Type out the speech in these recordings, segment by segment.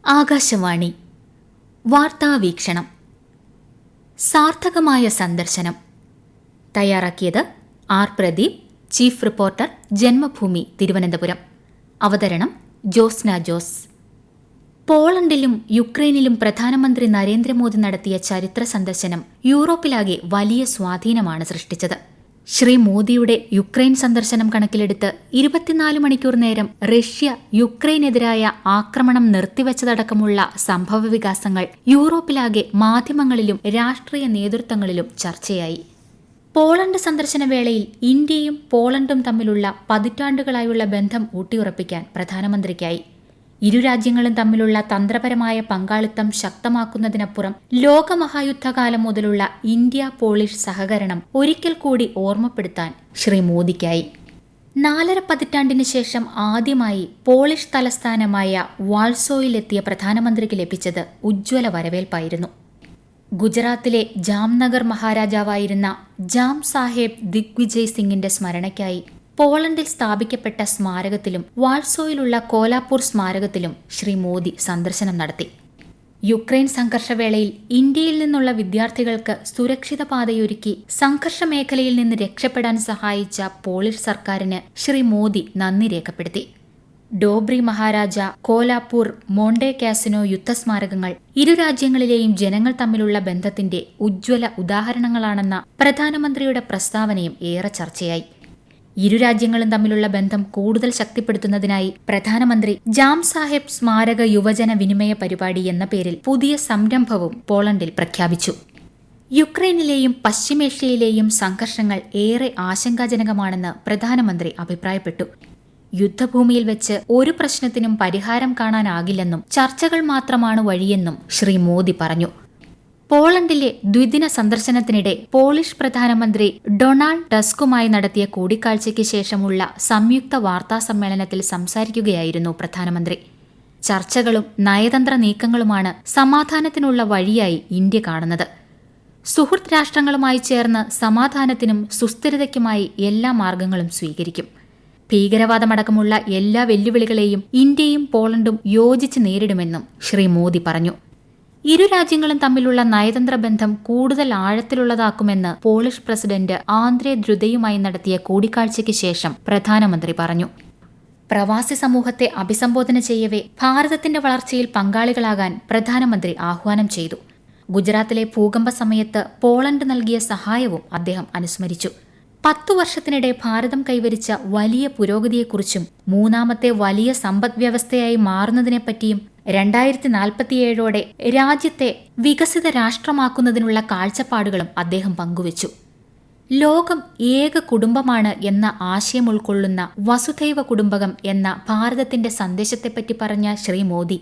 ആകാശവാണി വാർത്താവീക്ഷണം. സാർത്ഥകമായ സന്ദർശനം. തയ്യാറാക്കിയത് R Pradeep, chief reporter, Janmabhumi, Thiruvananthapuram. അവതരണം ജോസ്ന ജോസ്. പോളണ്ടിലും യുക്രൈനിലും പ്രധാനമന്ത്രി നരേന്ദ്രമോദി നടത്തിയ ചരിത്ര സന്ദർശനം യൂറോപ്പിലാകെ വലിയ സ്വാധീനമാണ് സൃഷ്ടിച്ചത്. ശ്രീ മോദിയുടെ യുക്രൈൻ സന്ദർശനം കണക്കിലെടുത്ത് 24 മണിക്കൂർ നേരം റഷ്യ യുക്രൈനെതിരായ ആക്രമണം നിർത്തിവച്ചതടക്കമുള്ള സംഭവവികാസങ്ങൾ യൂറോപ്പിലാകെ മാധ്യമങ്ങളിലും രാഷ്ട്രീയ നേതൃത്വങ്ങളിലും ചർച്ചയായി. പോളണ്ട് സന്ദർശന വേളയിൽ ഇന്ത്യയും പോളണ്ടും തമ്മിലുള്ള പതിറ്റാണ്ടുകളായുള്ള ബന്ധം ഊട്ടിയുറപ്പിക്കാൻ പ്രധാനമന്ത്രിക്കായി. ഇരു രാജ്യങ്ങളും തമ്മിലുള്ള തന്ത്രപരമായ പങ്കാളിത്തം ശക്തമാക്കുന്നതിനപ്പുറം ലോകമഹായുദ്ധകാലം മുതലുള്ള ഇന്ത്യ പോളിഷ് സഹകരണം ഒരിക്കൽ കൂടി ഓർമ്മപ്പെടുത്താൻ ശ്രീ മോദിക്കായി. 4.5 പതിറ്റാണ്ടിന് ശേഷം ആദ്യമായി പോളിഷ് തലസ്ഥാനമായ വാൾസോയിലെത്തിയ പ്രധാനമന്ത്രിക്ക് ലഭിച്ചത് ഉജ്ജ്വല വരവേൽപ്പായിരുന്നു. ഗുജറാത്തിലെ ജാംനഗർ മഹാരാജാവായിരുന്ന ജാം സാഹേബ് ദിഗ്വിജയ് സിംഗിന്റെ സ്മരണയ്ക്കായി പോളണ്ടിൽ സ്ഥാപിക്കപ്പെട്ട സ്മാരകത്തിലും വാൾസോയിലുള്ള കോലാപൂർ സ്മാരകത്തിലും ശ്രീ മോദി സന്ദർശനം നടത്തി. യുക്രൈൻ സംഘർഷവേളയിൽ ഇന്ത്യയിൽ നിന്നുള്ള വിദ്യാർത്ഥികൾക്ക് സുരക്ഷിത പാതയൊരുക്കി സംഘർഷ മേഖലയിൽ നിന്ന് രക്ഷപ്പെടാൻ സഹായിച്ച പോളിഷ് സർക്കാരിന് ശ്രീ മോദി നന്ദി രേഖപ്പെടുത്തി. ഡോബ്രി മഹാരാജ, കോലാപൂർ, മോണ്ടെ കാസിനോ യുദ്ധസ്മാരകങ്ങൾ ഇരു രാജ്യങ്ങളിലെയും ജനങ്ങൾ തമ്മിലുള്ള ബന്ധത്തിന്റെ ഉജ്ജ്വല ഉദാഹരണങ്ങളാണെന്ന പ്രധാനമന്ത്രിയുടെ പ്രസ്താവനയും ഏറെ ചർച്ചയായി. ഇരു രാജ്യങ്ങളും തമ്മിലുള്ള ബന്ധം കൂടുതൽ ശക്തിപ്പെടുത്തുന്നതിനായി പ്രധാനമന്ത്രി ജാം സാഹേബ് സ്മാരക യുവജന വിനിമയ പരിപാടി എന്ന പേരിൽ പുതിയ സംരംഭവും പോളണ്ടിൽ പ്രഖ്യാപിച്ചു. യുക്രൈനിലെയും പശ്ചിമേഷ്യയിലെയും സംഘർഷങ്ങൾ ഏറെ ആശങ്കാജനകമാണെന്ന് പ്രധാനമന്ത്രി അഭിപ്രായപ്പെട്ടു. യുദ്ധഭൂമിയിൽ വെച്ച് ഒരു പ്രശ്നത്തിനും പരിഹാരം കാണാനാകില്ലെന്നും ചർച്ചകൾ മാത്രമാണ് വഴിയെന്നും ശ്രീ മോദി പറഞ്ഞു. പോളണ്ടിലെ ദ്വിദിന സന്ദർശനത്തിനിടെ പോളിഷ് പ്രധാനമന്ത്രി ഡൊണാൾഡ് ടസ്കുമായി നടത്തിയ കൂടിക്കാഴ്ചയ്ക്ക് ശേഷമുള്ള സംയുക്ത വാർത്താസമ്മേളനത്തിൽ സംസാരിക്കുകയായിരുന്നു പ്രധാനമന്ത്രി. ചർച്ചകളും നയതന്ത്ര നീക്കങ്ങളുമാണ് സമാധാനത്തിനുള്ള വഴിയായി ഇന്ത്യ കാണുന്നത്. സുഹൃത്ത് രാഷ്ട്രങ്ങളുമായി ചേർന്ന് സമാധാനത്തിനും സുസ്ഥിരതയ്ക്കുമായി എല്ലാ മാർഗങ്ങളും സ്വീകരിക്കും. ഭീകരവാദമടക്കമുള്ള എല്ലാ വെല്ലുവിളികളെയും ഇന്ത്യയും പോളണ്ടും യോജിച്ച് നേരിടുമെന്നും ശ്രീ മോദി പറഞ്ഞു. ഇരു രാജ്യങ്ങളും തമ്മിലുള്ള നയതന്ത്ര ബന്ധം കൂടുതൽ ആഴത്തിലുള്ളതാക്കുമെന്ന് പോളിഷ് പ്രസിഡന്റ് ആന്ദ്രേ ദ്രുതയുമായി നടത്തിയ കൂടിക്കാഴ്ചയ്ക്ക് ശേഷം പ്രധാനമന്ത്രി പറഞ്ഞു. പ്രവാസി സമൂഹത്തെ അഭിസംബോധന ചെയ്യവേ ഭാരതത്തിന്റെ വളർച്ചയിൽ പങ്കാളികളാകാൻ പ്രധാനമന്ത്രി ആഹ്വാനം ചെയ്തു. ഗുജറാത്തിലെ ഭൂകമ്പ സമയത്ത് പോളണ്ട് നൽകിയ സഹായവും അദ്ദേഹം അനുസ്മരിച്ചു. 10 വർഷത്തിനിടെ ഭാരതം കൈവരിച്ച വലിയ പുരോഗതിയെക്കുറിച്ചും മൂന്നാമത്തെ വലിയ സമ്പദ്വ്യവസ്ഥയായി മാറുന്നതിനെപ്പറ്റിയും 2047 രാജ്യത്തെ വികസിത രാഷ്ട്രമാക്കുന്നതിനുള്ള കാഴ്ചപ്പാടുകളും അദ്ദേഹം പങ്കുവച്ചു. ലോകം ഏക കുടുംബമാണ് എന്ന ആശയം ഉൾക്കൊള്ളുന്ന വസുധൈവ കുടുംബകം എന്ന ഭാരതത്തിന്റെ സന്ദേശത്തെപ്പറ്റി പറഞ്ഞ ശ്രീ മോദി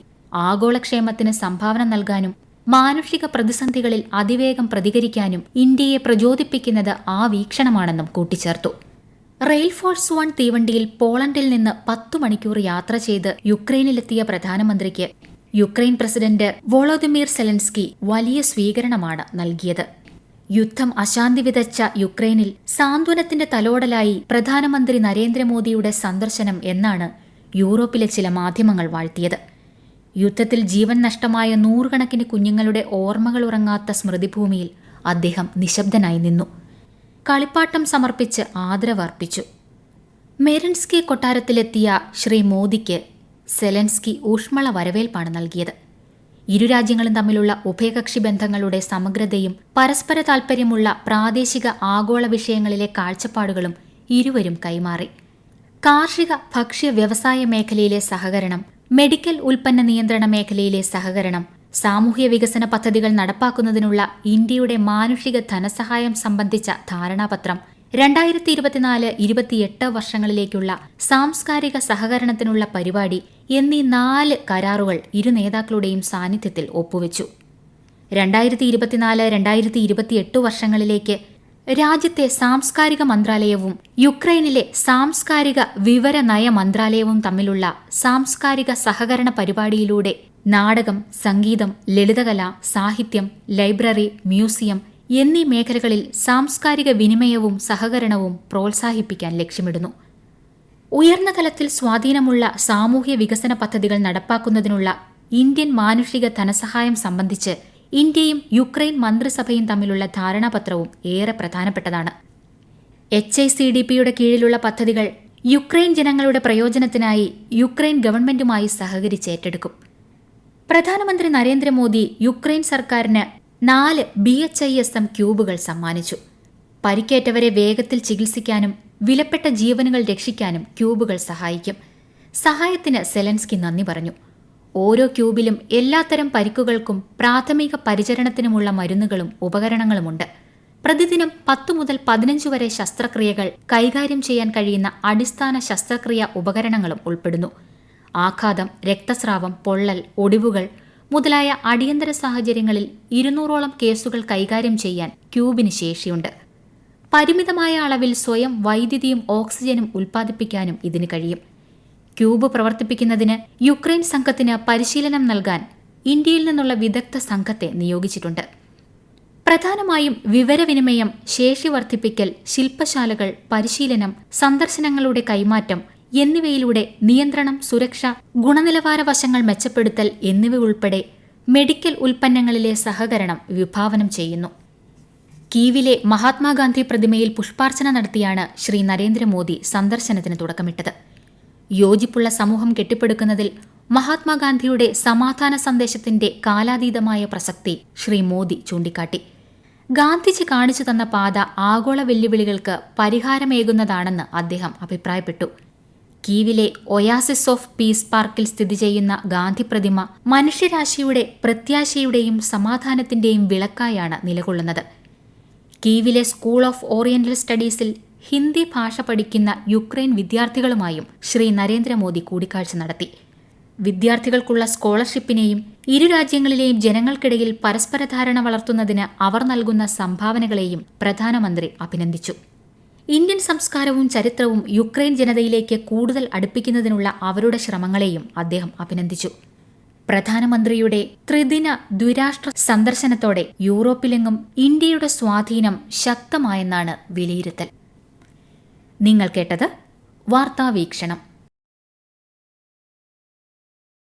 ആഗോളക്ഷേമത്തിന് സംഭാവന നൽകാനും മാനുഷിക പ്രതിസന്ധികളിൽ അതിവേഗം പ്രതികരിക്കാനും ഇന്ത്യയെ പ്രചോദിപ്പിക്കുന്നത് ആ വീക്ഷണമാണെന്നും കൂട്ടിച്ചേർത്തു. റെയിൽ ഫോഴ്സ് 1 തീവണ്ടിയിൽ പോളണ്ടിൽ നിന്ന് 10 മണിക്കൂർ യാത്ര ചെയ്ത് യുക്രൈനിലെത്തിയ പ്രധാനമന്ത്രിക്ക് യുക്രൈൻ പ്രസിഡന്റ് വോളോദിമീർ സെലൻസ്കി വലിയ സ്വീകരണമാണ് നൽകിയത്. യുദ്ധം അശാന്തി വിതച്ച യുക്രൈനിൽ സാന്ത്വനത്തിന്റെ തലോടലായി പ്രധാനമന്ത്രി നരേന്ദ്രമോദിയുടെ സന്ദർശനം എന്നാണ് യൂറോപ്പിലെ ചില മാധ്യമങ്ങൾ വാഴ്ത്തിയത്. യുദ്ധത്തിൽ ജീവൻ നഷ്ടമായ 100 കണക്കിന് കുഞ്ഞുങ്ങളുടെ ഓർമ്മകൾ ഉറങ്ങാത്ത സ്മൃതിഭൂമിയിൽ അദ്ദേഹം നിശബ്ദനായി നിന്നു. കളിപ്പാട്ടം സമർപ്പിച്ച് ആദരവർപ്പിച്ചു. മെരിൻസ്കി കൊട്ടാരത്തിലെത്തിയ ശ്രീ മോദിക്ക് സെലൻസ്കി ഊഷ്മള വരവേൽപ്പാണ് നൽകിയത്. ഇരു രാജ്യങ്ങളും തമ്മിലുള്ള ഉഭയകക്ഷി ബന്ധങ്ങളുടെ സമഗ്രതയും പരസ്പര താൽപര്യമുള്ള പ്രാദേശിക ആഗോള വിഷയങ്ങളിലെ കാഴ്ചപ്പാടുകളും ഇരുവരും കൈമാറി. കാർഷിക ഭക്ഷ്യ വ്യവസായ മേഖലയിലെ സഹകരണം, മെഡിക്കൽ ഉൽപ്പന്ന നിയന്ത്രണ മേഖലയിലെ സഹകരണം, സാമൂഹ്യ വികസന പദ്ധതികൾ നടപ്പാക്കുന്നതിനുള്ള ഇന്ത്യയുടെ മാനുഷിക ധനസഹായം സംബന്ധിച്ച ധാരണാപത്രം, 2024-28 വർഷങ്ങളിലേക്കുള്ള സാംസ്കാരിക സഹകരണത്തിനുള്ള പരിപാടി എന്നീ 4 കരാറുകൾ ഇരു നേതാക്കളുടെയും സാന്നിധ്യത്തിൽ ഒപ്പുവെച്ചു. 2024-2028 വർഷങ്ങളിലേക്ക് രാജ്യത്തെ സാംസ്കാരിക മന്ത്രാലയവും യുക്രൈനിലെ സാംസ്കാരിക വിവര നയ മന്ത്രാലയവും തമ്മിലുള്ള സാംസ്കാരിക സഹകരണ പരിപാടിയിലൂടെ നാടകം, സംഗീതം, ലളിതകല, സാഹിത്യം, ലൈബ്രറി, മ്യൂസിയം എന്നീ മേഖലകളിൽ സാംസ്കാരിക വിനിമയവും സഹകരണവും പ്രോത്സാഹിപ്പിക്കാൻ ലക്ഷ്യമിടുന്നു. ഉയർന്ന തലത്തിൽ സ്വാധീനമുള്ള സാമൂഹ്യ വികസന പദ്ധതികൾ നടപ്പാക്കുന്നതിനുള്ള ഇന്ത്യൻ മാനുഷിക ധനസഹായം സംബന്ധിച്ച് ഇന്ത്യയും യുക്രൈൻ മന്ത്രിസഭയും തമ്മിലുള്ള ധാരണാപത്രവും ഏറെ പ്രധാനപ്പെട്ടതാണ്. HICDPയുടെ കീഴിലുള്ള പദ്ധതികൾ യുക്രൈൻ ജനങ്ങളുടെ പ്രയോജനത്തിനായി യുക്രൈൻ ഗവൺമെന്റുമായി സഹകരിച്ച് ഏറ്റെടുക്കും. പ്രധാനമന്ത്രി നരേന്ദ്രമോദി യുക്രൈൻ സർക്കാരിന് 4 BHISM ക്യൂബുകൾ സമ്മാനിച്ചു. പരിക്കേറ്റവരെ വേഗത്തിൽ ചികിത്സിക്കാനും വിലപ്പെട്ട ജീവനുകൾ രക്ഷിക്കാനും ക്യൂബുകൾ സഹായിക്കും. സഹായത്തിന് സെലൻസ്കി നന്ദി പറഞ്ഞു. ഓരോ ക്യൂബിലും എല്ലാത്തരം പരിക്കുകൾക്കും പ്രാഥമിക പരിചരണത്തിനുമുള്ള മരുന്നുകളും ഉപകരണങ്ങളുമുണ്ട്. പ്രതിദിനം 10 മുതൽ 15 വരെ ശസ്ത്രക്രിയകൾ കൈകാര്യം ചെയ്യാൻ കഴിയുന്ന അടിസ്ഥാന ശസ്ത്രക്രിയാ ഉപകരണങ്ങളും ഉൾപ്പെടുന്നു. ആഘാതം, രക്തസ്രാവം, പൊള്ളൽ, ഒടിവുകൾ മുതലായ അടിയന്തര സാഹചര്യങ്ങളിൽ 200ഓളം കേസുകൾ കൈകാര്യം ചെയ്യാൻ ക്യൂബിന് ശേഷിയുണ്ട്. പരിമിതമായ അളവിൽ സ്വയം വൈദ്യുതിയും ഓക്സിജനും ഉൽപ്പാദിപ്പിക്കാനും ഇതിന് കഴിയും. ക്യൂബ് പ്രവർത്തിപ്പിക്കുന്നതിന് യുക്രൈൻ സംഘത്തിന് പരിശീലനം നൽകാൻ ഇന്ത്യയിൽ നിന്നുള്ള വിദഗ്ധ സംഘത്തെ നിയോഗിച്ചിട്ടുണ്ട്. പ്രധാനമായും വിവരവിനിമയം, ശേഷി വർദ്ധിപ്പിക്കൽ, ശില്പശാലകൾ, പരിശീലനം, സന്ദർശനങ്ങളുടെ കൈമാറ്റം എന്നിവയിലൂടെ നിയന്ത്രണം, സുരക്ഷ, ഗുണനിലവാര വശങ്ങൾ മെച്ചപ്പെടുത്തൽ എന്നിവയുൾപ്പെടെ മെഡിക്കൽ ഉൽപ്പന്നങ്ങളിലെ സഹകരണം വിഭാവനം ചെയ്യുന്നു. കീവിലെ മഹാത്മാഗാന്ധി പ്രതിമയിൽ പുഷ്പാർച്ചന നടത്തിയാണ് ശ്രീ നരേന്ദ്രമോദി സന്ദർശനത്തിന് തുടക്കമിട്ടത്. യോജിപ്പുള്ള സമൂഹം കെട്ടിപ്പടുക്കുന്നതിൽ മഹാത്മാഗാന്ധിയുടെ സമാധാന സന്ദേശത്തിന്റെ കാലാതീതമായ പ്രസക്തി ശ്രീ മോദി ചൂണ്ടിക്കാട്ടി. ഗാന്ധിജി കാണിച്ചു തന്ന പാത ആഗോള വെല്ലുവിളികൾക്ക് പരിഹാരമേകുന്നതാണെന്ന് അദ്ദേഹം അഭിപ്രായപ്പെട്ടു. കീവിലെ ഒയാസിസ് ഓഫ് പീസ് പാർക്കിൽ സ്ഥിതി ചെയ്യുന്ന ഗാന്ധി പ്രതിമ മനുഷ്യരാശിയുടെ പ്രത്യാശയുടെയും സമാധാനത്തിന്റെയും വിളക്കായാണ് നിലകൊള്ളുന്നത്. കീവിലെ സ്കൂൾ ഓഫ് ഓറിയന്റൽ സ്റ്റഡീസിൽ ഹിന്ദി ഭാഷ പഠിക്കുന്ന യുക്രൈൻ വിദ്യാർത്ഥികളുമായും ശ്രീ നരേന്ദ്രമോദി കൂടിക്കാഴ്ച നടത്തി. വിദ്യാർത്ഥികൾക്കുള്ള സ്കോളർഷിപ്പിനെയും ഇരു രാജ്യങ്ങളിലെയും ജനങ്ങൾക്കിടയിൽ പരസ്പര ധാരണ വളർത്തുന്നതിന് അവർ നൽകുന്ന സംഭാവനകളെയും പ്രധാനമന്ത്രി അഭിനന്ദിച്ചു. ഇന്ത്യൻ സംസ്കാരവും ചരിത്രവും യുക്രൈൻ ജനതയിലേക്ക് കൂടുതൽ അടുപ്പിക്കുന്നതിനുള്ള അവരുടെ ശ്രമങ്ങളെയും അദ്ദേഹം അഭിനന്ദിച്ചു. പ്രധാനമന്ത്രിയുടെ ത്രിദിന ദ്വിരാഷ്ട്ര സന്ദർശനത്തോടെ യൂറോപ്പിലെങ്ങും ഇന്ത്യയുടെ സ്വാധീനം ശക്തമായെന്നാണ് വിലയിരുത്തൽ. നിങ്ങൾ കേട്ടത് വാർത്താവീക്ഷണം.